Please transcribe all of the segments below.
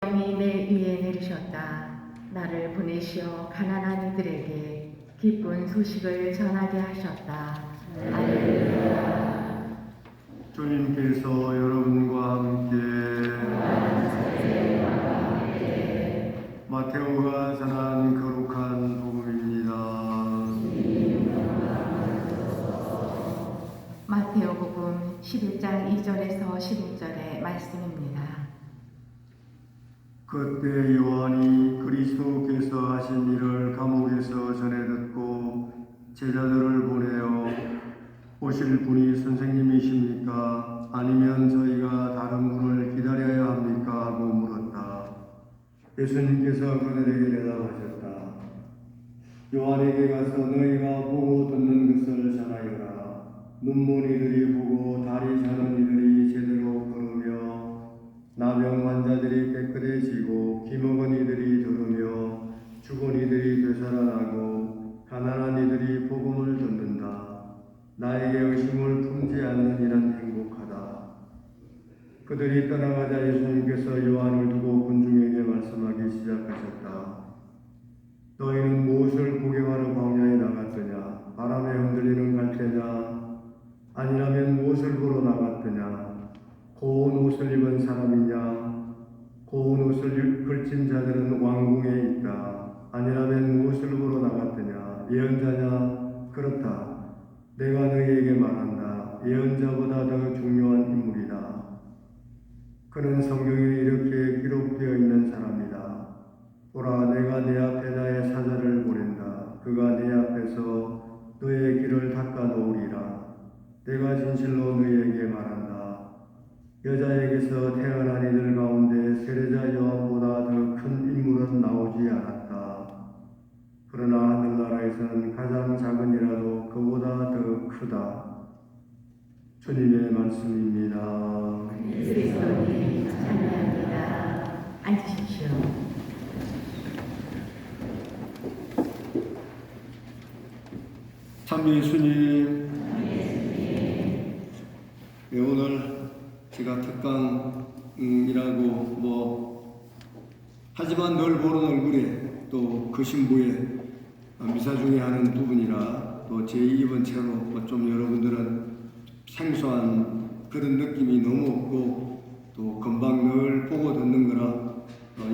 영이 내 위에 내리셨다. 나를 보내시어 가난한 이들에게 기쁜 소식을 전하게 하셨다. 할렐루야. 주님께서 여러분과 함께 마테오가 전한 거룩한 복음입니다. 마테오복음 11장 2절에서 11절의 말씀입니다. 그때 요한이 그리스도께서 하신 일을 감옥에서 전해 듣고 제자들을 보내어 오실 분이 선생님이십니까? 아니면 저희가 다른 분을 기다려야 합니까? 하고 물었다. 예수님께서 그들에게 대답하셨다. 요한에게 가서 너희가 보고 듣는 것을 전하여라. 눈먼 이들이 보고 다리 저는 이들이 제대로 걸으며 나병 환자들이 깨끗해지고 기먹은 이들이 들으며 죽은 이들이 되살아나고 가난한 이들이 복음을 듣는다. 나에게 의심을 품지 않는 이는 행복하다. 그들이 떠나가자 예수님께서 요한을 두고 군중에게 말씀하기 시작하셨다. 너희는 무엇을 구경하러 광야에 나갔더냐? 바람에 흔들리는 갈대냐? 아니라면 무엇을 보러 나갔더냐? 고운 옷을 입은 사람이냐? 고운 옷을 걸친 자들은 왕궁에 있다. 아니라면 무엇을 보러 나갔더냐? 예언자냐? 그렇다. 내가 너희에게 말한다. 예언자보다 더 중요한 인물이다. 그는 성경에 이렇게 기록되어 있는 사람이다. 보라, 내가 내 앞에 나의 사자를 보낸다. 그가 내 앞에서 너의 길을 닦아 놓으리라. 내가 진실로 너희에게 말한다. 여자에게서 태어난 이들 가운데 세례자 요한보다 더 큰 인물은 나오지 않았다. 그러나 하늘나라에서는 가장 작은 이라도 그보다 더 크다. 주님의 말씀입니다. 그리스도님 찬양합니다. 앉으십시오. 참 예수님, 오늘 제가 특강이라고 하지만 늘 보는 얼굴에 또 그 신부에 미사 중에 하는 부분이라 또 제 입은 채로 좀 여러분들은 생소한 그런 느낌이 너무 없고 또 금방 늘 보고 듣는 거라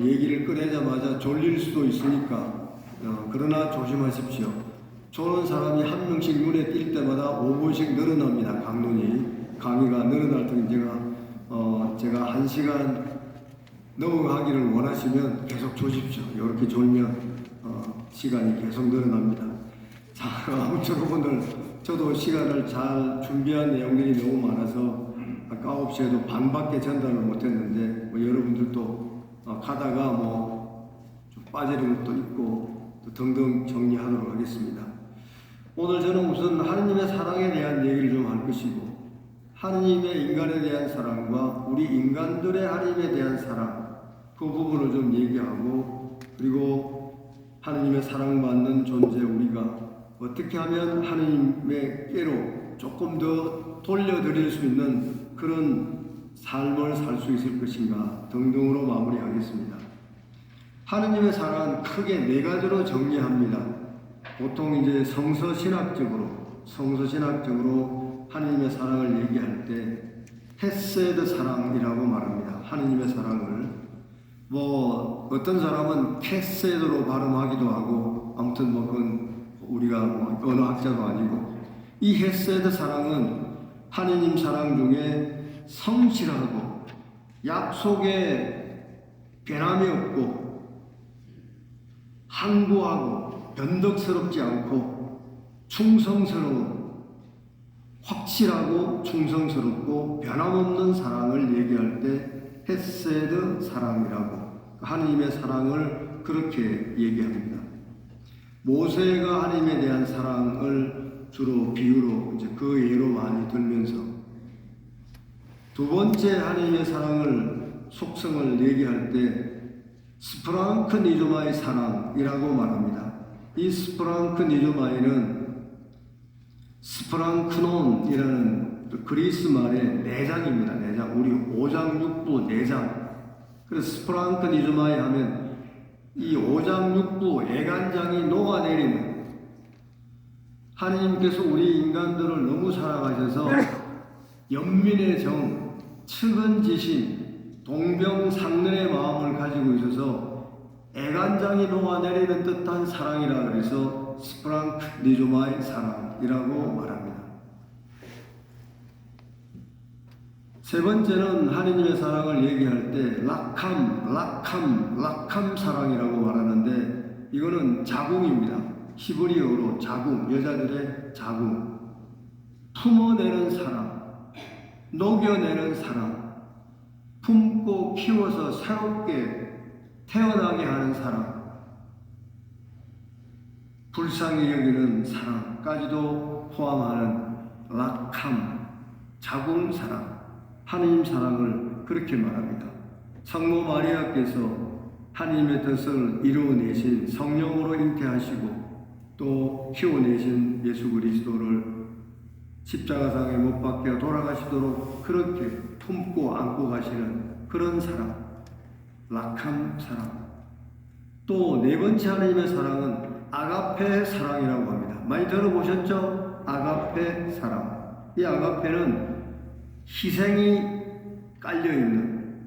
얘기를 꺼내자마자 졸릴 수도 있으니까 그러나 조심하십시오. 조는 사람이 한 명씩 눈에 띌 때마다 5분씩 늘어납니다. 강의가 늘어날 때 제가 1시간 넘어가기를 원하시면 계속 조십시오. 이렇게 졸면 시간이 계속 늘어납니다. 자, 아무튼 오늘 저도 시간을 잘 준비한 내용들이 너무 많아서 아까 9시에도 반밖에 전달을 못했는데 여러분들도 가다가 좀 빠지는 것도 있고 또 등등 정리하도록 하겠습니다. 오늘 저는 우선 하느님의 사랑에 대한 얘기를 좀 할 것이고 하느님의 인간에 대한 사랑과 우리 인간들의 하느님에 대한 사랑 그 부분을 좀 얘기하고 그리고 하느님의 사랑받는 존재 우리가 어떻게 하면 하느님의께로 조금 더 돌려드릴 수 있는 그런 삶을 살 수 있을 것인가 등등으로 마무리하겠습니다. 하느님의 사랑은 크게 4가지로 정리합니다. 보통 이제 성서신학적으로 하느님의 사랑을 얘기할 때 헤세드 사랑이라고 말합니다. 하느님의 사랑을 어떤 사람은 헤세드로 발음하기도 하고 아무튼 그건 우리가 언어학자도 아니고 이 헤세드 사랑은 하느님 사랑 중에 성실하고 약속에 변함이 없고 항구하고 변덕스럽지 않고 충성스러운 확실하고 충성스럽고 변함없는 사랑을 얘기할 때 헤세드 사랑이라고 하느님의 사랑을 그렇게 얘기합니다. 모세가 하느님에 대한 사랑을 주로 비유로 그 예로 많이 들면서 두 번째 하느님의 사랑을 속성을 얘기할 때 스프랑크 니조마의 사랑이라고 말합니다. 이 스프랑크 니조마이는 스프랑크논이라는 그리스 말의 내장입니다. 내장, 우리 오장육부 내장. 그래서 스프랑크 니즈마이 하면 이 오장육부 애간장이 녹아내리는, 하느님께서 우리 인간들을 너무 사랑하셔서 연민의 정, 측은지심, 동병상련의 마음을 가지고 있어서 애간장이 녹아내리는 듯한 사랑이라 그래서 스프랑크 니즈마이 사랑이라고 말합니다. 세 번째는 하느님의 사랑을 얘기할 때 락함 사랑이라고 말하는데, 이거는 자궁입니다. 히브리어로 자궁, 여자들의 자궁. 품어내는 사랑, 녹여내는 사랑, 품고 키워서 새롭게 태어나게 하는 사랑, 불쌍히 여기는 사랑까지도 포함하는 락함, 자궁 사랑, 하느님 사랑을 그렇게 말합니다. 성모 마리아께서 하느님의 뜻을 이루어내신, 성령으로 잉태하시고 또 키워내신 예수 그리스도를 십자가상에 못 박혀 돌아가시도록 그렇게 품고 안고 가시는 그런 사랑, 락함 사랑. 또 네 번째 하느님의 사랑은 아가페 사랑이라고 합니다. 많이 들어보셨죠? 아가페 사랑. 이 아가페는 희생이 깔려있는,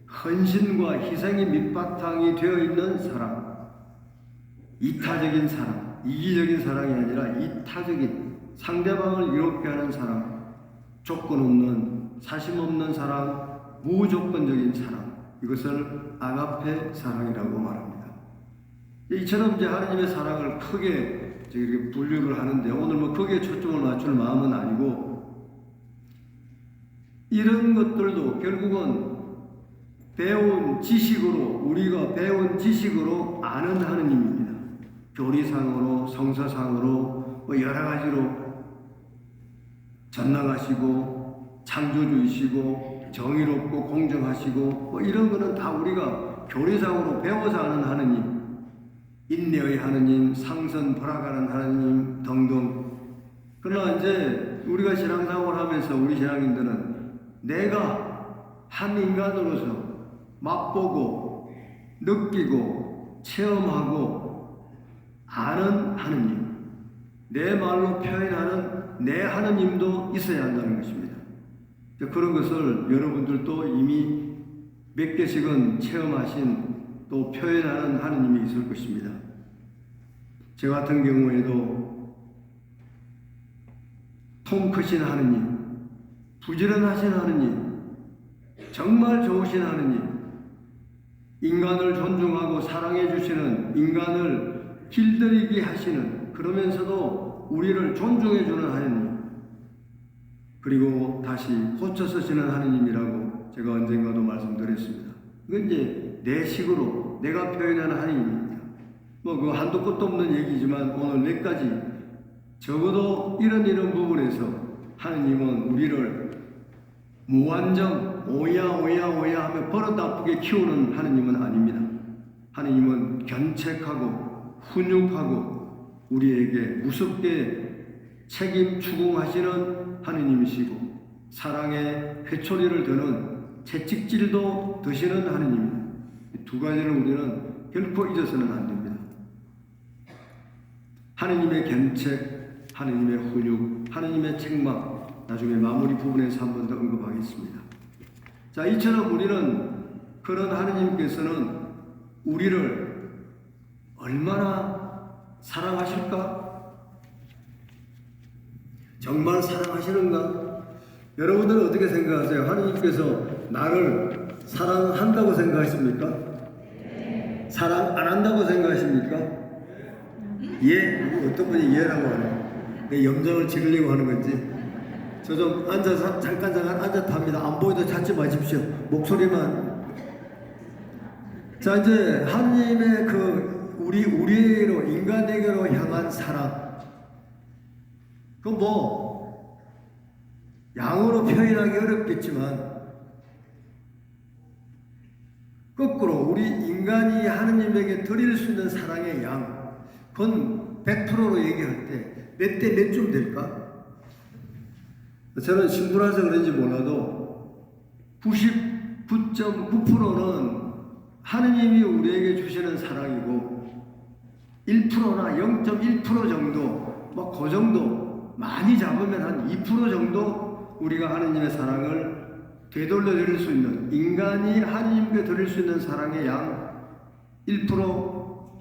헌신과 희생이 밑바탕이 되어 있는 사랑, 이타적인 사랑, 이기적인 사랑이 아니라 이타적인, 상대방을 이롭게 하는 사랑, 조건 없는, 사심 없는 사랑, 무조건적인 사랑, 이것을 아가페 사랑이라고 말합니다. 이처럼 이제 하느님의 사랑을 크게 이렇게 분류를 하는데, 오늘 뭐 거기에 초점을 맞출 마음은 아니고, 이런 것들도 결국은 배운 지식으로, 우리가 배운 지식으로 아는 하느님입니다. 교리상으로, 성서상으로, 뭐 여러 가지로 전능하시고 창조주이시고 정의롭고 공정하시고 뭐 이런 거는 다 우리가 교리상으로 배워서 아는 하느님, 인내의 하느님, 상선 벌어가는 하느님 등등. 그러나 이제 우리가 신앙생활을 하면서 우리 신앙인들은 내가 한 인간으로서 맛보고 느끼고 체험하고 아는 하느님, 내 말로 표현하는 내 하느님도 있어야 한다는 것입니다. 그런 것을 여러분들도 이미 몇 개씩은 체험하신, 또 표현하는 하느님이 있을 것입니다. 저 같은 경우에도 통 크신 하느님, 부지런하신 하느님, 정말 좋으신 하느님, 인간을 존중하고 사랑해 주시는, 인간을 길들이게 하시는, 그러면서도 우리를 존중해 주는 하느님, 그리고 다시 고쳐 쓰시는 하느님이라고 제가 언젠가도 말씀드렸습니다. 이건 이제 내 식으로 내가 표현하는 하느님입니다. 뭐 그 한도 끝도 없는 얘기지만 오늘 몇 가지, 적어도 이런 부분에서 하느님은 우리를 무한정 오야 하며 버릇 아프게 키우는 하느님은 아닙니다. 하느님은 견책하고 훈육하고 우리에게 무섭게 책임 추궁하시는 하느님이시고, 사랑의 회초리를 드는 채찍질도 드시는 하느님입니다. 이 두 가지를 우리는 결코 잊어서는 안 됩니다. 하느님의 견책, 하느님의 훈육, 하느님의 책망, 나중에 마무리 부분에서 한 번 더 언급하겠습니다. 자, 이처럼 우리는, 그런 하느님께서는 우리를 얼마나 사랑하실까? 정말 사랑하시는가? 여러분들은 어떻게 생각하세요? 하느님께서 나를 사랑한다고 생각하십니까? 사랑 안 한다고 생각하십니까? 예? 어떤 분이 예라고 하네. 내 염장을 지으려고 하는 건지. 저 좀 앉아서 잠깐 앉아 탑니다. 안 보이도 찾지 마십시오. 목소리만. 자, 이제 하느님의 그 우리로, 인간에게로 향한 사랑, 그 뭐 양으로 표현하기 어렵겠지만, 거꾸로 우리 인간이 하느님에게 드릴 수 있는 사랑의 양, 그건 100%로 얘기할 때 몇 대 몇쯤 될까? 저는 신분라서 그런지 몰라도 90 99.9%는 하느님이 우리에게 주시는 사랑이고 1%나 0.1% 정도 그 정도 많이 잡으면 한 2% 정도 우리가 하느님의 사랑을 되돌려 드릴 수 있는, 인간이 하느님께 드릴 수 있는 사랑의 양 1%,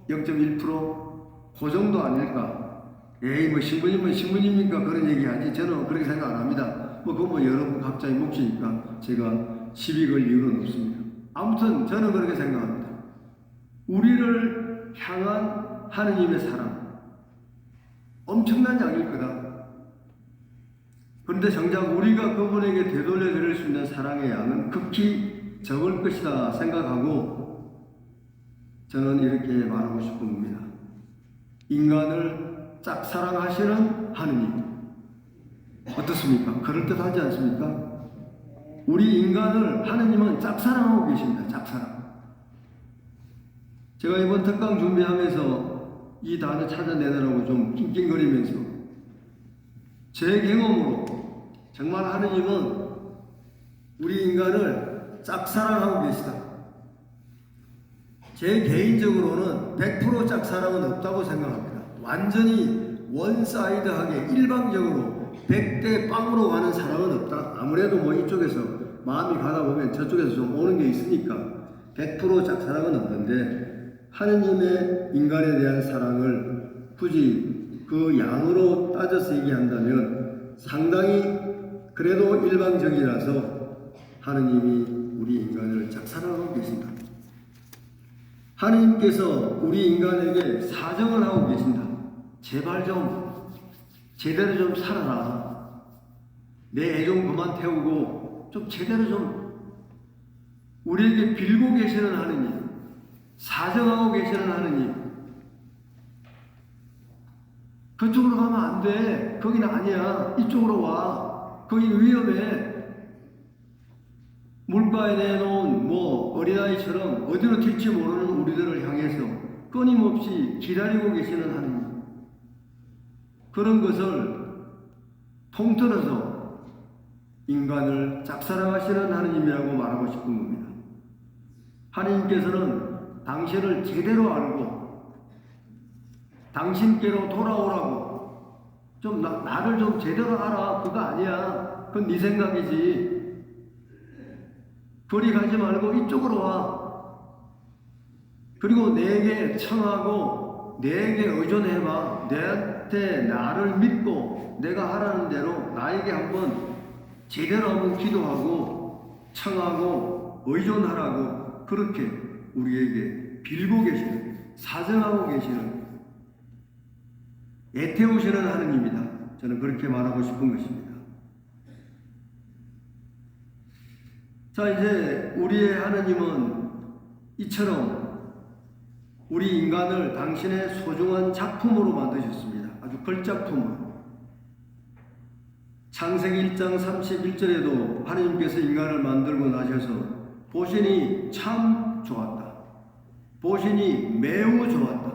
0.1% 그 정도 아닐까. 에이 뭐 신부님은 신부님이니까 그런 얘기하지 저는 그렇게 생각 안 합니다. 그건 여러분 각자의 몫이니까 제가 시비 걸 이유는 없습니다. 아무튼 저는 그렇게 생각합니다. 우리를 향한 하느님의 사랑 엄청난 양일 거다. 그런데 정작 우리가 그분에게 되돌려 드릴 수 있는 사랑의 양은 극히 적을 것이다 생각하고 저는 이렇게 말하고 싶은 겁니다. 인간을 짝사랑하시는 하느님 어떻습니까? 그럴듯하지 않습니까? 우리 인간을 하느님은 짝사랑하고 계십니다. 짝사랑. 제가 이번 특강 준비하면서 이 단어 찾아내느라고 좀 낑낑거리면서 제 경험으로 정말 하느님은 우리 인간을 짝사랑하고 계시다. 제 개인적으로는 100% 짝사랑은 없다고 생각합니다. 완전히 원사이드하게 일방적으로 100대 0으로 가는 사랑은 없다. 아무래도 이쪽에서 마음이 가다 보면 저쪽에서 좀 오는 게 있으니까 100% 짝사랑은 없는데 하느님의 인간에 대한 사랑을 굳이 그 양으로 따져서 얘기한다면 상당히 그래도 일방적이라서 하느님이 우리 인간을 짝사랑하고 계신다. 하느님께서 우리 인간에게 사정을 하고 계신다. 제발 좀 제대로 좀 살아라. 내 애 좀 그만 태우고 좀 제대로 좀 우리에게 빌고 계시는 하느님, 사정하고 계시는 하느님. 그쪽으로 가면 안 돼. 거기는 아니야. 이쪽으로 와. 거긴 위험해. 물가에 내놓은 어린아이처럼 어디로 튈지 모르는 우리들을 향해서 끊임없이 기다리고 계시는 하느님. 그런 것을 통틀어서 인간을 짝사랑하시는 하느님이라고 말하고 싶은 겁니다. 하느님께서는 당신을 제대로 알고 당신께로 돌아오라고 좀 나를 좀 제대로 알아. 그거 아니야. 그건 네 생각이지. 거리 가지 말고 이쪽으로 와. 그리고 내게 청하고 내게 의존해봐. 내한테 나를 믿고 내가 하라는 대로 나에게 한번 제대로 한번 기도하고 청하고 의존하라고 그렇게 우리에게 빌고 계시는, 사정하고 계시는, 애태우시는 하느님이다. 저는 그렇게 말하고 싶은 것입니다. 자, 이제 우리의 하느님은 이처럼 우리 인간을 당신의 소중한 작품으로 만드셨습니다. 아주 걸작품으로. 창세기 1장 31절에도 하느님께서 인간을 만들고 나셔서 보시니 참 좋았다. 보시니 매우 좋았다.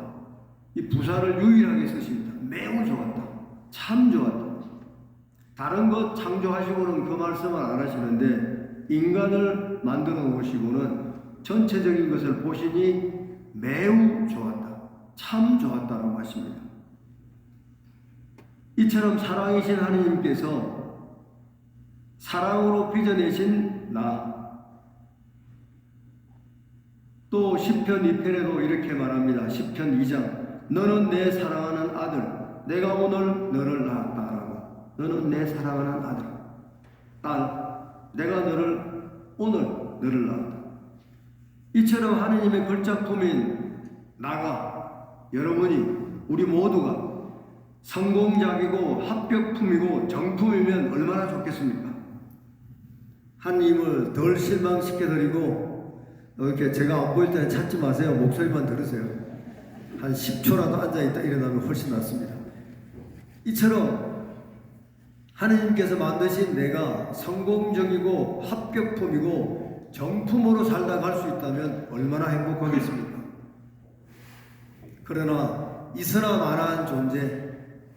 이 부사를 유일하게 쓰십니다. 매우 좋았다. 참 좋았다. 다른 것 창조하시고는 그 말씀을 안 하시는데 인간을 만들어 놓으시고는 전체적인 것을 보시니 매우 좋았다. 참 좋았다라고 하십니다. 이처럼 사랑이신 하느님께서 사랑으로 빚어내신 나, 또 시편 2편에도 이렇게 말합니다. 시편 2장 너는 내 사랑하는 아들, 내가 오늘 너를 낳았다라고. 너는 내 사랑하는 아들, 딸, 내가 오늘 너를 낳았다. 이처럼 하느님의 걸작품인 나가, 여러분이, 우리 모두가 성공작이고 합격품이고 정품이면 얼마나 좋겠습니까? 하느님을 덜 실망시켜드리고 이렇게 제가 안 보일 때는 찾지 마세요. 목소리만 들으세요. 한 10초라도 앉아있다 일어나면 훨씬 낫습니다. 이처럼 하느님께서 만드신 내가 성공적이고 합격품이고 정품으로 살다 갈 수 있다면 얼마나 행복하겠습니까? 그러나 있으나 마나한 존재,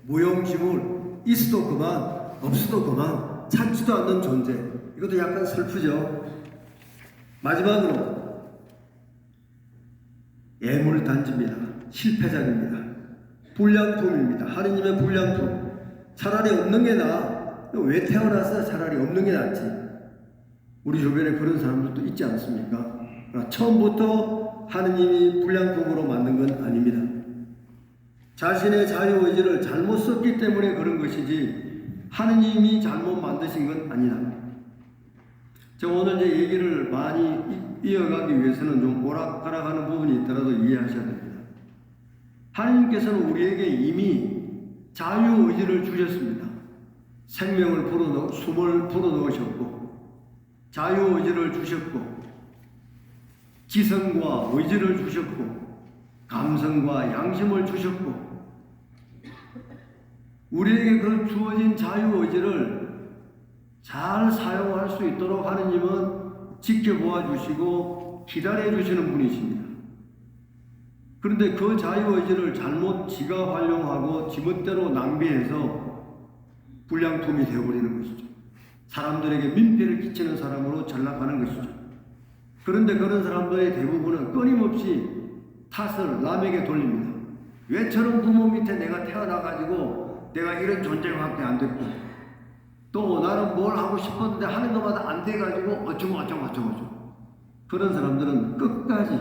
무용지물, 있어도 그만, 없어도 그만, 찾지도 않는 존재, 이것도 약간 슬프죠. 마지막으로 애물단지입니다. 실패작입니다. 불량품입니다. 하느님의 불량품. 차라리 없는 게 나아. 왜 태어났어? 차라리 없는 게 낫지. 우리 주변에 그런 사람들도 있지 않습니까? 그러나 처음부터 하느님이 불량품으로 만든 건 아닙니다. 자신의 자유의지를 잘못 썼기 때문에 그런 것이지 하느님이 잘못 만드신 건 아니다. 제가 오늘 이제 얘기를 많이 이어가기 위해서는 좀 오락가락하는 부분이 있더라도 이해하셔야 됩니다. 하느님께서는 우리에게 이미 자유의지를 주셨습니다. 생명을 숨을 불어넣으셨고 자유의지를 주셨고 지성과 의지를 주셨고 감성과 양심을 주셨고 우리에게 그 주어진 자유의지를 잘 사용할 수 있도록 하느님은 지켜보아 주시고 기다려 주시는 분이십니다. 그런데 그 자유의지를 잘못 지가 활용하고 지멋대로 낭비해서 불량품이 되어버리는 것이죠. 사람들에게 민폐를 끼치는 사람으로 전락하는 것이죠. 그런데 그런 사람들의 대부분은 끊임없이 탓을 남에게 돌립니다. 왜 저런 부모 밑에 내가 태어나가지고 내가 이런 존재밖에 안 됐고 또 나는 뭘 하고 싶었는데 하는 것마다 안 돼가지고 어쩌고 그런 사람들은 끝까지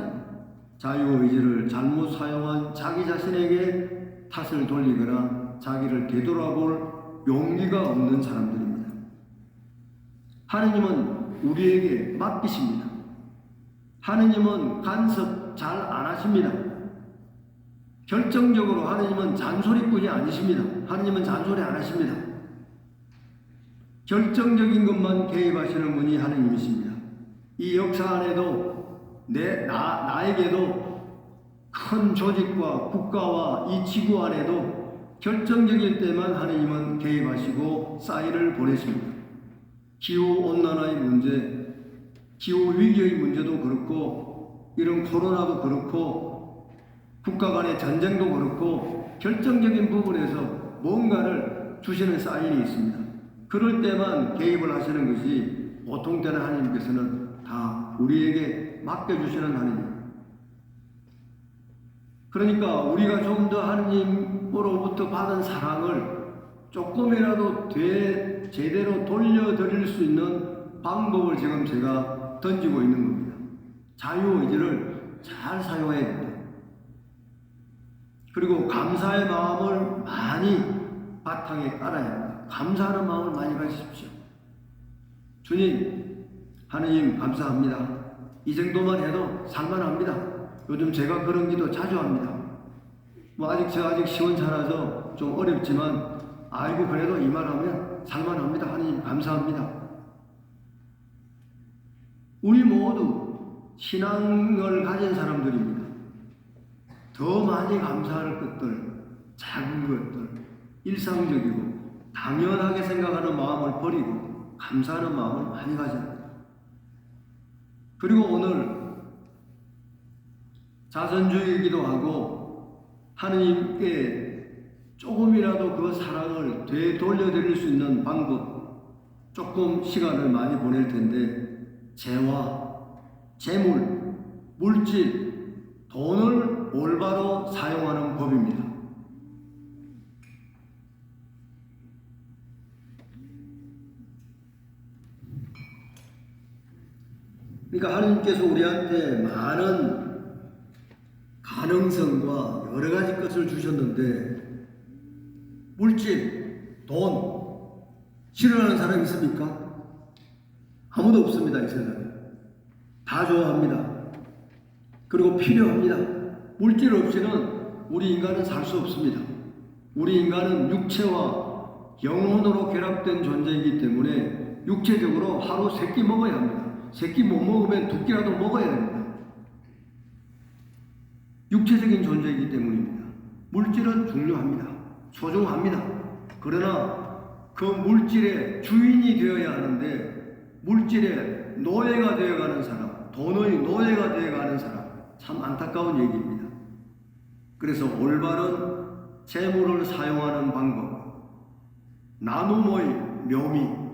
자유의지를 잘못 사용한 자기 자신에게 탓을 돌리거나 자기를 되돌아볼 용기가 없는 사람들입니다. 하느님은 우리에게 맡기십니다. 하느님은 간섭 잘 안 하십니다. 결정적으로 하느님은 잔소리꾼이 아니십니다. 하느님은 잔소리 안 하십니다. 결정적인 것만 개입하시는 분이 하느님이십니다. 이 역사 안에도 나에게도 큰 조직과 국가와 이 지구 안에도 결정적일 때만 하느님은 개입하시고 사인을 보내십니다. 기후온난화의 문제, 기후위기의 문제도 그렇고 이런 코로나도 그렇고 국가 간의 전쟁도 그렇고 결정적인 부분에서 뭔가를 주시는 사인이 있습니다. 그럴 때만 개입을 하시는 것이 보통 때는 하나님께서는 다 우리에게 맡겨주시는 하느님. 그러니까 우리가 좀 더 하느님으로부터 받은 사랑을 조금이라도 제대로 돌려드릴 수 있는 방법을 지금 제가 던지고 있는 겁니다. 자유의지를 잘 사용해야 됩니다. 그리고 감사의 마음을 많이 바탕에 깔아야 합니다. 감사하는 마음을 많이 가지십시오. 주님, 하느님 감사합니다. 이 정도만 해도 살만합니다. 요즘 제가 그런 기도 자주 합니다. 제가 아직 시원찮아서 좀 어렵지만 아이고 그래도 이만 하면 살만합니다. 하느님 감사합니다. 우리 모두 신앙을 가진 사람들입니다. 더 많이 감사할 것들, 작은 것들, 일상적이고 당연하게 생각하는 마음을 버리고 감사하는 마음을 많이 가져야 합니다. 그리고 오늘 자선주의이기도 하고 하느님께 조금이라도 그 사랑을 되돌려드릴 수 있는 방법, 조금 시간을 많이 보낼 텐데 재화, 재물, 물질, 돈을 올바로 사용하는 법입니다. 그러니까 하느님께서 우리한테 많은 가능성과 여러 가지 것을 주셨는데 물질, 돈 싫어하는 사람 있습니까? 아무도 없습니다. 이 세상에. 다 좋아합니다. 그리고 필요합니다. 물질 없이는 우리 인간은 살 수 없습니다. 우리 인간은 육체와 영혼으로 결합된 존재이기 때문에 육체적으로 하루 3끼 먹어야 합니다. 3끼 못 먹으면 2끼라도 먹어야 됩니다. 육체적인 존재이기 때문입니다. 물질은 중요합니다. 소중합니다. 그러나 그 물질의 주인이 되어야 하는데 물질의 노예가 되어가는 사람, 돈의 노예가 되어가는 사람, 참 안타까운 얘기입니다. 그래서 올바른 재물을 사용하는 방법, 나눔의 묘미,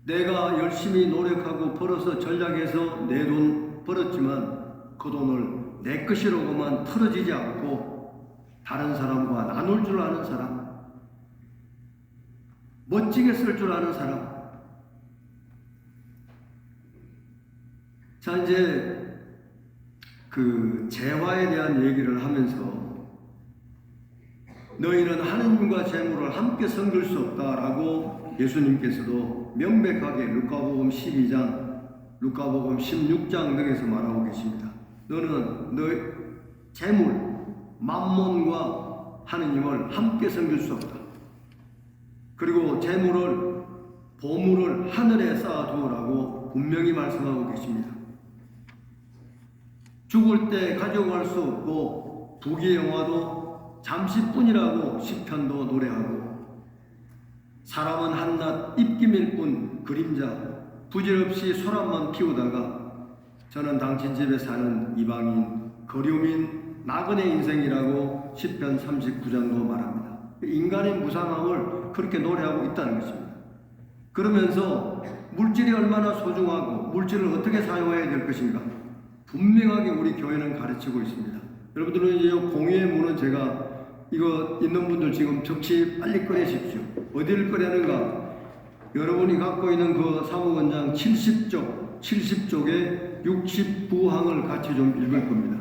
내가 열심히 노력하고 벌어서 전략해서 내 돈 벌었지만 그 돈을 내 것이라고만 털어지지 않고 다른 사람과 나눌 줄 아는 사람, 멋지게 쓸 줄 아는 사람. 자, 이제 그 재화에 대한 얘기를 하면서 너희는 하느님과 재물을 함께 섬길 수 없다라고 예수님께서도 명백하게 루카복음 12장, 루카복음 16장 등에서 말하고 계십니다. 너는 너희 재물, 만몬과 하느님을 함께 섬길 수 없다. 그리고 재물을, 보물을 하늘에 쌓아두라고 분명히 말씀하고 계십니다. 죽을 때 가져갈 수 없고 부귀영화도 잠시뿐이라고 시편도 노래하고 사람은 한낱 입김일 뿐 그림자 부질없이 소란만 피우다가 저는 당신 집에 사는 이방인 거류민 나그네 인생이라고 시편 39장도 말합니다. 인간의 무상함을 그렇게 노래하고 있다는 것입니다. 그러면서 물질이 얼마나 소중하고 물질을 어떻게 사용해야 될 것인가 분명하게 우리 교회는 가르치고 있습니다. 여러분들은 이 공의의 문은 제가 이거 있는 분들 지금 접시 빨리 꺼내십시오. 어디를 꺼내는가? 여러분이 갖고 있는 그 사무원장 70쪽에 69항을 같이 좀 읽을 겁니다.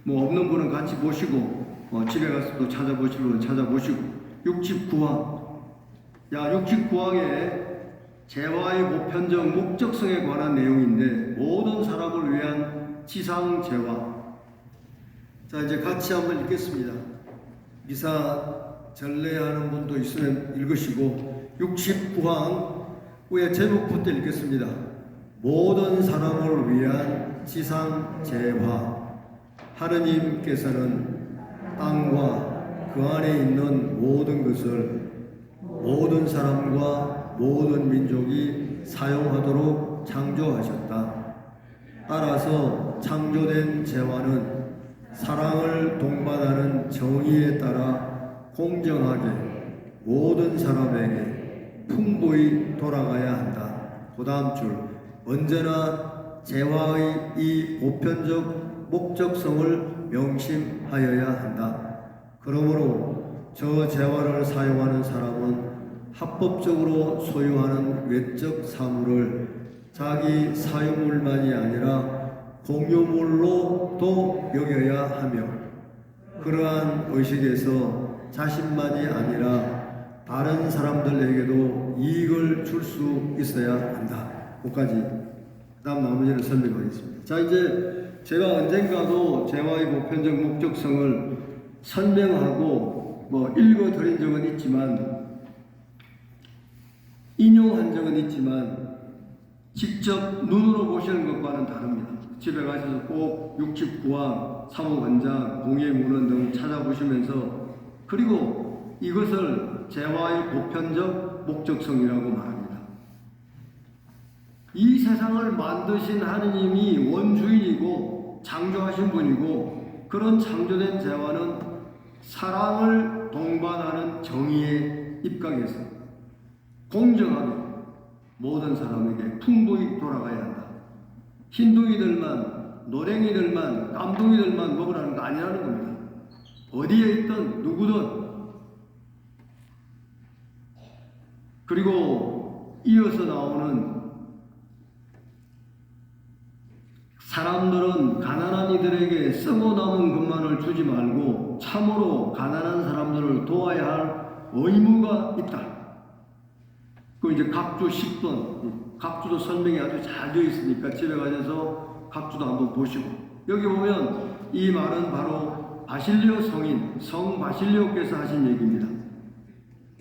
뭐 없는 분은 같이 보시고 집에 가서 또 찾아보실 분은 찾아보시고 69항. 야, 69항에 재화의 보편적 목적성에 관한 내용인데 모든 사람을 위한 지상 재화. 자, 이제 같이 한번 읽겠습니다. 미사 전례하는 분도 있으면 읽으시고 69항 후에 제목부터 읽겠습니다. 모든 사람을 위한 지상 재화. 하느님께서는 땅과 그 안에 있는 모든 것을 모든 사람과 모든 민족이 사용하도록 창조하셨다. 따라서 창조된 재화는 사랑을 동반하는 정의에 따라 공정하게 모든 사람에게 풍부히 돌아가야 한다. 그 다음 줄 언제나 재화의 이 보편적 목적성을 명심하여야 한다. 그러므로 저 재화를 사용하는 사람은 합법적으로 소유하는 외적 사물을 자기 사유물만이 아니라 공유물로도 여겨야 하며 그러한 의식에서 자신만이 아니라 다른 사람들에게도 이익을 줄 수 있어야 한다. 거기까지. 그 다음 나머지를 설명하겠습니다. 자, 이제 제가 언젠가도 재화의 보편적 목적성을 설명하고 읽어드린 적은 있지만 인용한 적은 있지만 직접 눈으로 보시는 것과는 다릅니다. 집에 가셔서 꼭 69항, 사무원장, 공예문헌 등 찾아보시면서 그리고 이것을 재화의 보편적 목적성이라고 말합니다. 이 세상을 만드신 하느님이 원주인이고 창조하신 분이고 그런 창조된 재화는 사랑을 동반하는 정의의 입각에서 공정하게 모든 사람에게 풍부히 돌아가야 한다. 흰둥이들만, 노랭이들만, 깜둥이들만 먹으라는 거 아니라는 겁니다. 어디에 있든 누구든. 그리고 이어서 나오는 사람들은 가난한 이들에게 썩어 남은 것만을 주지 말고 참으로 가난한 사람들을 도와야 할 의무가 있다. 그 이제 각주 10번, 각주도 설명이 아주 잘 되어 있으니까 집에 가셔서 각주도 한번 보시고 여기 보면 이 말은 바로 바실리오 성인, 성 바실리오께서 하신 얘기입니다.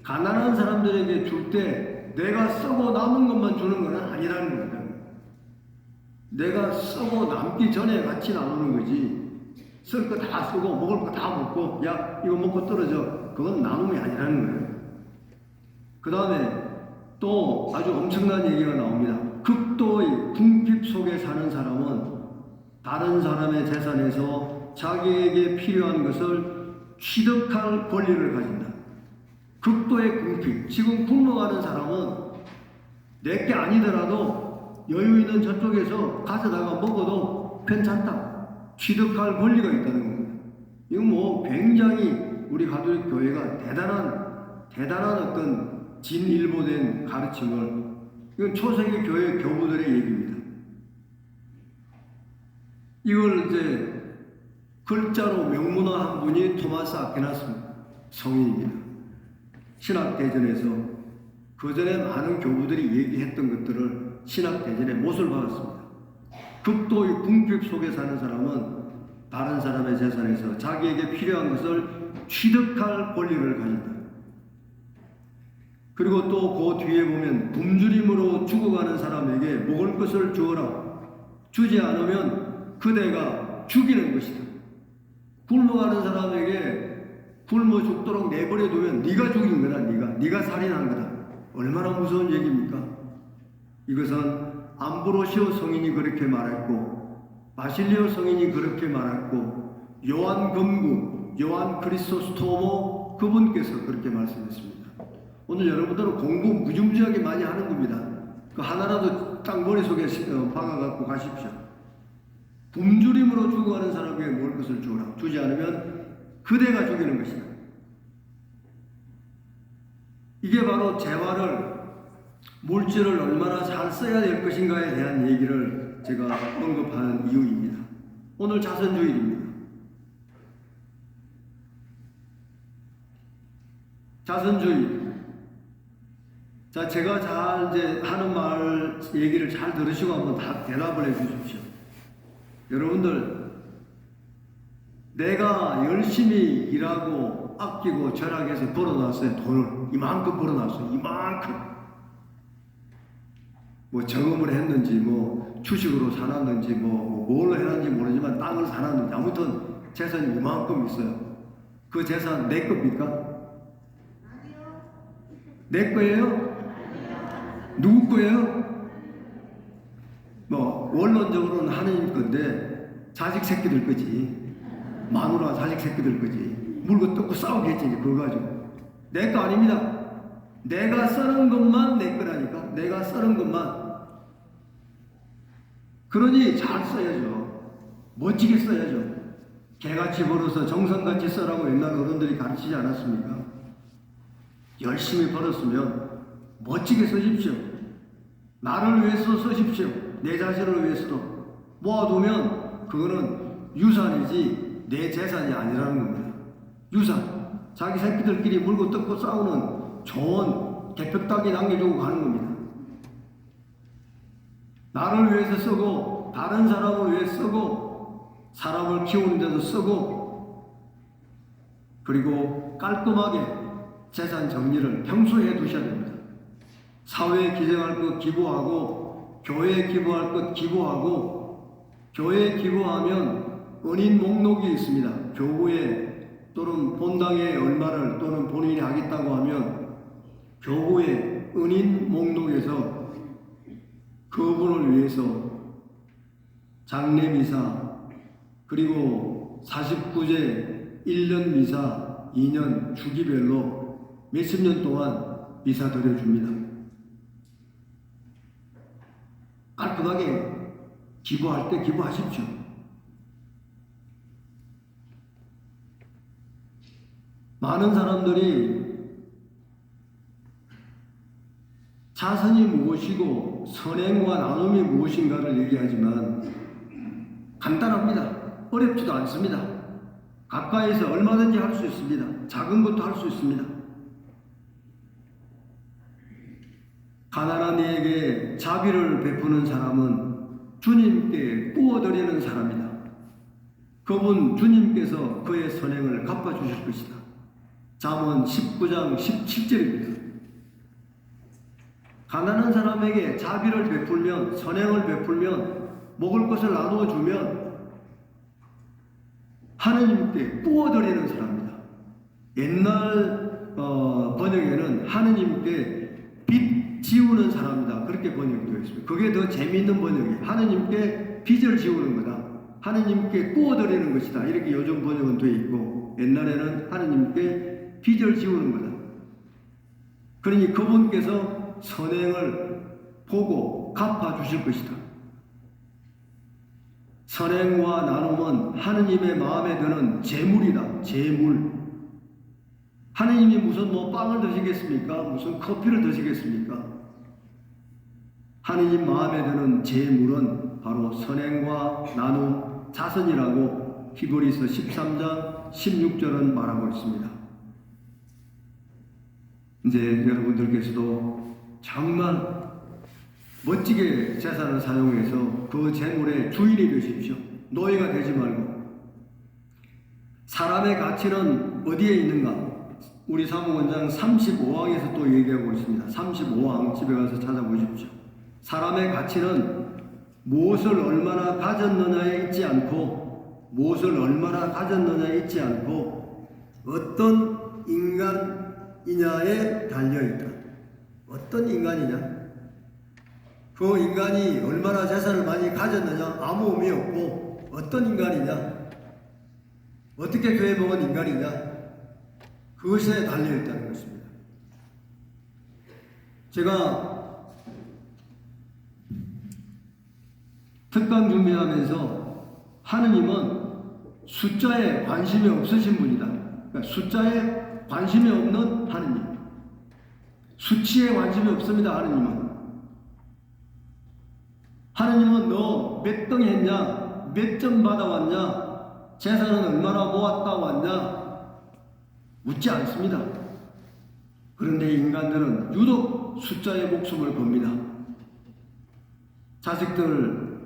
가난한 사람들에게 줄 때 내가 썩어 남은 것만 주는 건 아니라는 겁니다. 내가 썩어 남기 전에 같이 나누는 거지. 쓸 거 다 쓰고 먹을 거 다 먹고 야 이거 먹고 떨어져. 그건 나눔이 아니라는 거예요. 그 다음에 또 아주 엄청난 얘기가 나옵니다. 극도의 궁핍 속에 사는 사람은 다른 사람의 재산에서 자기에게 필요한 것을 취득할 권리를 가진다. 극도의 궁핍. 지금 굶어가는 사람은 내게 아니더라도 여유 있는 저쪽에서 가져다가 먹어도 괜찮다. 취득할 권리가 있다는 겁니다. 이건 뭐 굉장히 우리 가톨릭 교회가 대단한 어떤 진일보된 가르침을, 이건 초세기 교회 교부들의 얘기입니다. 이걸 이제 글자로 명문화한 분이 토마스 아퀴나스 성인입니다. 신학대전에서 그 전에 많은 교부들이 얘기했던 것들을 신학대전에 못을 박았습니다. 극도의 궁핍 속에 사는 사람은 다른 사람의 재산에서 자기에게 필요한 것을 취득할 권리를 가진다. 그리고 또 그 뒤에 보면 굶주림으로 죽어가는 사람에게 먹을 것을 주어라. 주지 않으면 그대가 죽이는 것이다. 굶어가는 사람에게 굶어 죽도록 내버려 두면 네가 죽인 거다. 네가 살인한 거다. 얼마나 무서운 얘기입니까? 이것은 암브로시오 성인이 그렇게 말했고, 바실리오 성인이 그렇게 말했고, 요한 금구, 요한 크리소스토모 그분께서 그렇게 말씀했습니다. 오늘 여러분들은 공부 무지무지하게 많이 하는 겁니다. 그 하나라도 딱 머릿속에 박아갖고 가십시오. 굶주림으로 죽어가는 사람에게 먹을 것을 주어라. 주지 않으면 그대가 죽이는 것이다. 이게 바로 재화를, 물질을 얼마나 잘 써야 될 것인가에 대한 얘기를 제가 언급하는 이유입니다. 오늘 자선주일입니다. 자선주의. 자, 제가 잘 이제 하는 말 얘기를 잘 들으시고 한번 다 대답을 해 주십시오. 여러분들, 내가 열심히 일하고 아끼고 절약해서 벌어놨어요. 돈을 이만큼 벌어놨어요. 이만큼. 뭐 저금을 했는지, 뭐 주식으로 사놨는지, 뭐 뭘로 해놨는지 모르지만 땅을 사놨는지, 아무튼 재산이 이만큼 있어요. 그 재산 내 겁니까? 아니요. 내 거예요? 누구 거예요? 뭐 원론적으로는 하느님 건데 자식 새끼들 거지. 마누라 자식 새끼들 거지. 물고 뜯고 싸우겠지. 그거 가지고. 내 거 아닙니다. 내가 쓰는 것만 내 거라니까. 내가 쓰는 것만. 그러니 잘 써야죠. 멋지게 써야죠. 개같이 벌어서 정성같이 써라고 옛날 어른들이 가르치지 않았습니까? 열심히 벌었으면 멋지게 쓰십시오. 나를 위해서 쓰십시오. 내 자신을 위해서도. 모아두면 그거는 유산이지 내 재산이 아니라는 겁니다. 유산. 자기 새끼들끼리 물고 뜯고 싸우는 좋은 개뼈따기 남겨주고 가는 겁니다. 나를 위해서 쓰고 다른 사람을 위해 쓰고 사람을 키우는 데도 쓰고, 그리고 깔끔하게 재산 정리를 평소에 두셔야 됩니다. 사회에 기증할 것 기부하고, 교회에 기부할 것 기부하고, 교회에 기부하면 은인 목록이 있습니다. 교구에 또는 본당에 얼마를 또는 본인이 하겠다고 하면 교구의 은인 목록에서 그분을 위해서 장례미사, 그리고 49제 1년 미사, 2년 주기별로 몇십 년 동안 미사 드려줍니다. 깔끔하게 기부할 때 기부하십시오. 많은 사람들이 자선이 무엇이고 선행과 나눔이 무엇인가를 얘기하지만 간단합니다. 어렵지도 않습니다. 가까이서 얼마든지 할 수 있습니다. 작은 것도 할 수 있습니다. 가난한 이에게 자비를 베푸는 사람은 주님께 부어드리는 사람이다. 그분 주님께서 그의 선행을 갚아주실 것이다. 잠언 19장 17절입니다. 가난한 사람에게 자비를 베풀면, 선행을 베풀면, 먹을 것을 나누어 주면 하느님께 부어드리는 사람이다. 옛날 번역에는 하느님께 빚 지우는 사람이다. 그렇게 번역되어 있습니다. 그게 더 재미있는 번역이에요. 하느님께 빚을 지우는 거다. 하느님께 부어드리는 것이다. 이렇게 요즘 번역은 되어 있고, 옛날에는 하느님께 빚을 지우는 거다. 그러니 그분께서 선행을 보고 갚아주실 것이다. 선행과 나눔은 하느님의 마음에 드는 재물이다. 재물. 하느님이 무슨 빵을 드시겠습니까? 무슨 커피를 드시겠습니까? 하느님 마음에 드는 재물은 바로 선행과 나눔, 자선이라고 히브리서 13장 16절은 말하고 있습니다. 이제 여러분들께서도 정말 멋지게 재산을 사용해서 그 재물의 주인이 되십시오. 노예가 되지 말고. 사람의 가치는 어디에 있는가? 우리 사무원장 35항에서 또 얘기하고 있습니다. 35항 집에 가서 찾아보십시오. 사람의 가치는 무엇을 얼마나 가졌느냐에 있지 않고 어떤 인간이냐에 달려있다. 어떤 인간이냐? 그 인간이 얼마나 재산을 많이 가졌느냐? 아무 의미 없고 어떤 인간이냐? 어떻게 교회 먹은 인간이냐? 그것에 달려있다는 것입니다. 제가 특강 준비하면서 하느님은 숫자에 관심이 없으신 분이다. 그러니까 숫자에 관심이 없는 하느님. 수치에 관심이 없습니다. 하느님은 너 몇 등 했냐? 몇 점 받아왔냐? 재산은 얼마나 모았다 왔냐? 묻지 않습니다. 그런데 인간들은 유독 숫자에 목숨을 겁니다. 자식들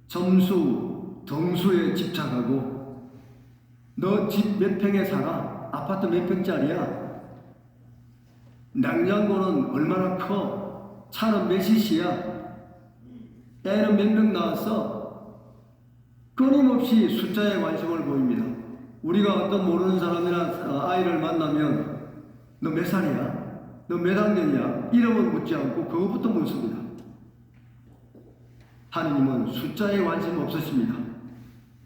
점수, 등수에 집착하고 너 집 몇 평에 살아? 아파트 몇 평짜리야? 냉장고는 얼마나 커? 차는 몇 cc야? 애는 몇 명 낳았어? 끊임없이 숫자에 관심을 보입니다. 우리가 어떤 모르는 사람이나 아이를 만나면 너 몇 살이야? 너 몇 학년이야? 이름은 묻지 않고 그것부터 묻습니다. 하느님은 숫자에 관심 없으십니다.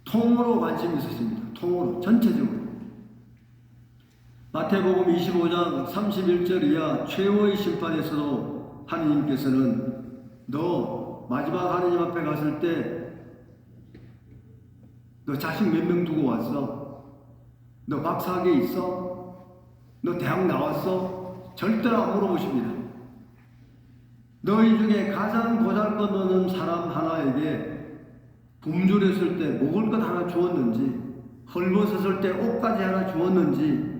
통으로 관심이 있으십니다. 통으로, 전체적으로. 마태복음 25장 31절 이하 최후의 심판에서도 하느님께서는 너 마지막 하느님 앞에 갔을 때 너 자식 몇 명 두고 왔어? 너 박사학위 있어? 너 대학 나왔어? 절대로 안 물어보십니다. 너희 중에 가장 보잘것없는 사람 하나에게 굶주렸을 때 먹을 것 하나 주었는지, 헐벗었을 때 옷까지 하나 주었는지,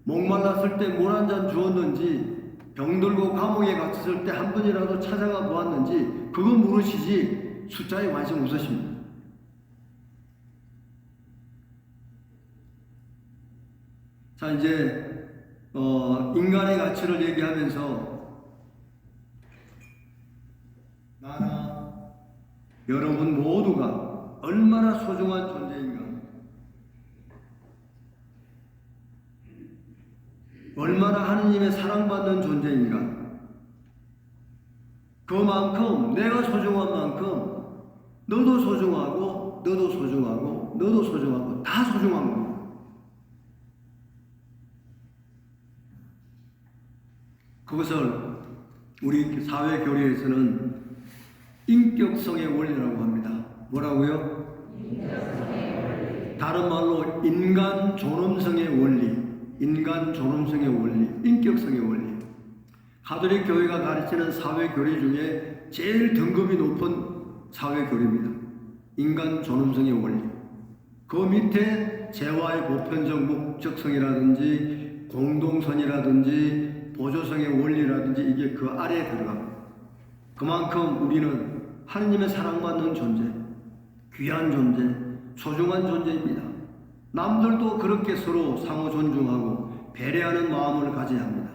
목말랐을 때 물 한 잔 주었는지, 병들고 감옥에 갇혔을 때 한 번이라도 찾아가 보았는지 그건 물으시지 숫자에 관심 없으십니다. 자, 이제 인간의 가치를 얘기하면서 나나 여러분 모두가 얼마나 소중한 존재인가, 얼마나 하느님의 사랑받는 존재인가, 그만큼 내가 소중한 만큼 너도 소중하고 너도 소중하고 너도 소중하고 다 소중한 겁니다. 그것을 우리 사회교리에서는 인격성의 원리라고 합니다. 뭐라고요? 다른 말로 인간 존엄성의 원리, 인격성의 원리. 가톨릭 교회가 가르치는 사회교리 중에 제일 등급이 높은 사회교리입니다. 인간 존엄성의 원리. 그 밑에 재화의 보편적 목적성이라든지 공동선이라든지 보조성의 원리라든지 이게 그 아래에 들어갑니다. 그만큼 우리는 하느님의 사랑받는 존재, 귀한 존재, 소중한 존재입니다. 남들도 그렇게 서로 상호 존중하고 배려하는 마음을 가져야 합니다.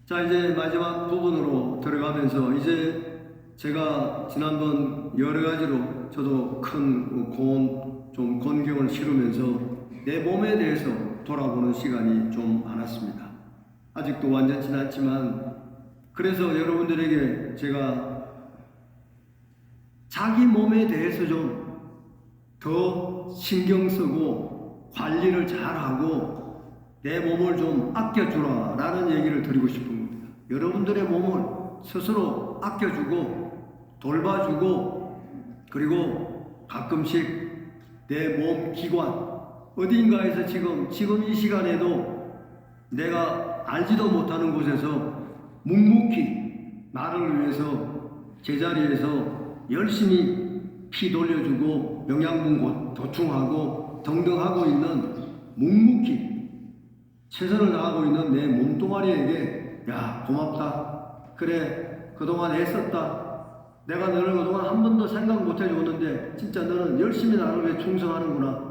자, 이제 마지막 부분으로 들어가면서 이제 제가 지난번 여러 가지로 저도 큰 곤경을 치르면서 내 몸에 대해서 돌아보는 시간이 좀 많았습니다. 아직도 완전치 않지만 그래서 여러분들에게 제가 자기 몸에 대해서 좀 더 신경 쓰고 관리를 잘하고 내 몸을 좀 아껴주라 라는 얘기를 드리고 싶은 겁니다. 여러분들의 몸을 스스로 아껴주고 돌봐주고 그리고 가끔씩 내 몸 기관 어딘가에서 지금 이 시간에도 내가 알지도 못하는 곳에서 묵묵히 나를 위해서 제자리에서 열심히 피 돌려주고 영양분 도충하고 등등 하고 있는 묵묵히 최선을 다하고 있는 내 몸뚱아리에게 야 고맙다 그래 그동안 애썼다 내가 너를 그동안 한 번도 생각 못 해줬는데 진짜 너는 열심히 나를 위해 충성하는구나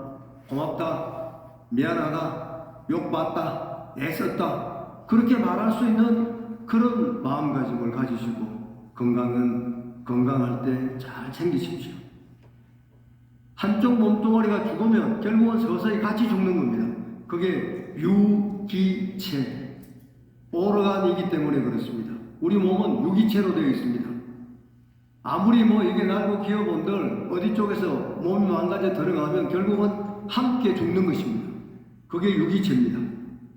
고맙다 미안하다 욕받다 애썼다 그렇게 말할 수 있는 그런 마음가짐을 가지시고 건강할 때 잘 챙기십시오. 한쪽 몸뚱아리가 죽으면 결국은 서서히 같이 죽는 겁니다. 그게 유기체 오르간이기 때문에 그렇습니다. 우리 몸은 유기체로 되어 있습니다. 아무리 이게 날고 기어본들 어디 쪽에서 몸이 망가져 들어가면 결국은 함께 죽는 것입니다. 그게 유기체입니다.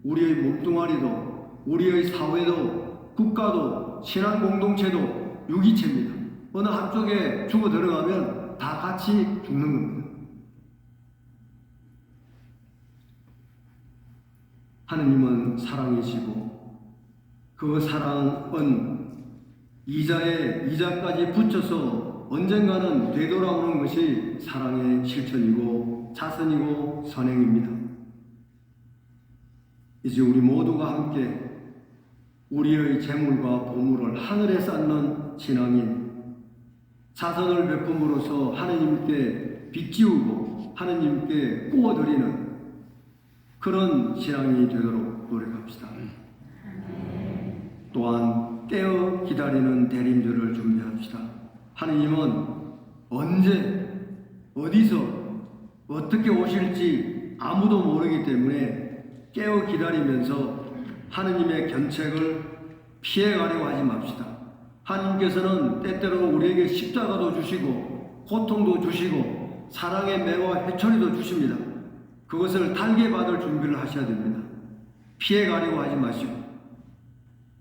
우리의 몸뚱아리도 우리의 사회도 국가도 신앙 공동체도 유기체입니다. 어느 한쪽에 죽어 들어가면 다 같이 죽는 겁니다. 하느님은 사랑이시고 그 사랑은 이자까지 붙여서 언젠가는 되돌아오는 것이 사랑의 실천이고 자선이고 선행입니다. 이제 우리 모두가 함께 우리의 재물과 보물을 하늘에 쌓는 신앙인 자선을 베품으로써 하느님께 빚지우고 하느님께 구워드리는 그런 신앙이 되도록 노력합시다. 또한 깨어 기다리는 대림절을 준비합시다. 하느님은 언제 어디서 어떻게 오실지 아무도 모르기 때문에 깨어 기다리면서 하느님의 견책을 피해가려고 하지 맙시다. 하느님께서는 때때로 우리에게 십자가도 주시고 고통도 주시고 사랑의 매와 회초리도 주십니다. 그것을 달게 받을 준비를 하셔야 됩니다. 피해가려고 하지 마시고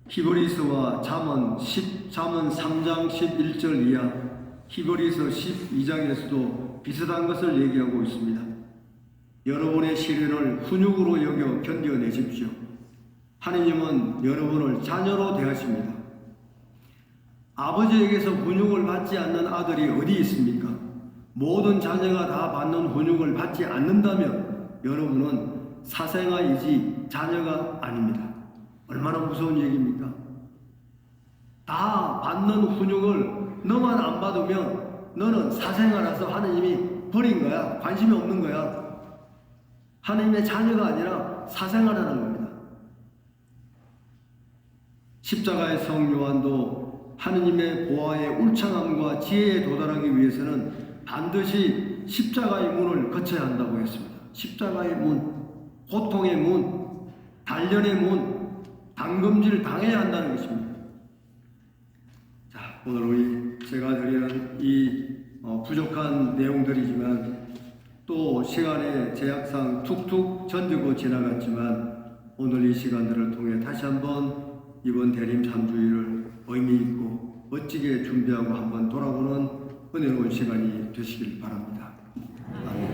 히브리서와 잠언 3장 11절 이하 히브리서 12장에서도 비슷한 것을 얘기하고 있습니다. 여러분의 시련을 훈육으로 여겨 견뎌내십시오. 하느님은 여러분을 자녀로 대하십니다. 아버지에게서 훈육을 받지 않는 아들이 어디 있습니까? 모든 자녀가 다 받는 훈육을 받지 않는다면 여러분은 사생아이지 자녀가 아닙니다. 얼마나 무서운 얘기입니까? 다 받는 훈육을 너만 안 받으면 너는 사생아라서 하느님이 버린 거야. 관심이 없는 거야. 하느님의 자녀가 아니라 사생아라는 겁니다. 십자가의 성 요한도 하느님의 보화의 울창함과 지혜에 도달하기 위해서는 반드시 십자가의 문을 거쳐야 한다고 했습니다. 십자가의 문, 고통의 문, 단련의 문, 당금질 당해야 한다는 것입니다. 자, 오늘 제가 드리는 이 부족한 내용들이지만 또 시간의 제약상 툭툭 던지고 지나갔지만 오늘 이 시간들을 통해 다시 한번 이번 대림 3주일을 의미 있고 멋지게 준비하고 한번 돌아보는 은혜로운 시간이 되시길 바랍니다. 아멘.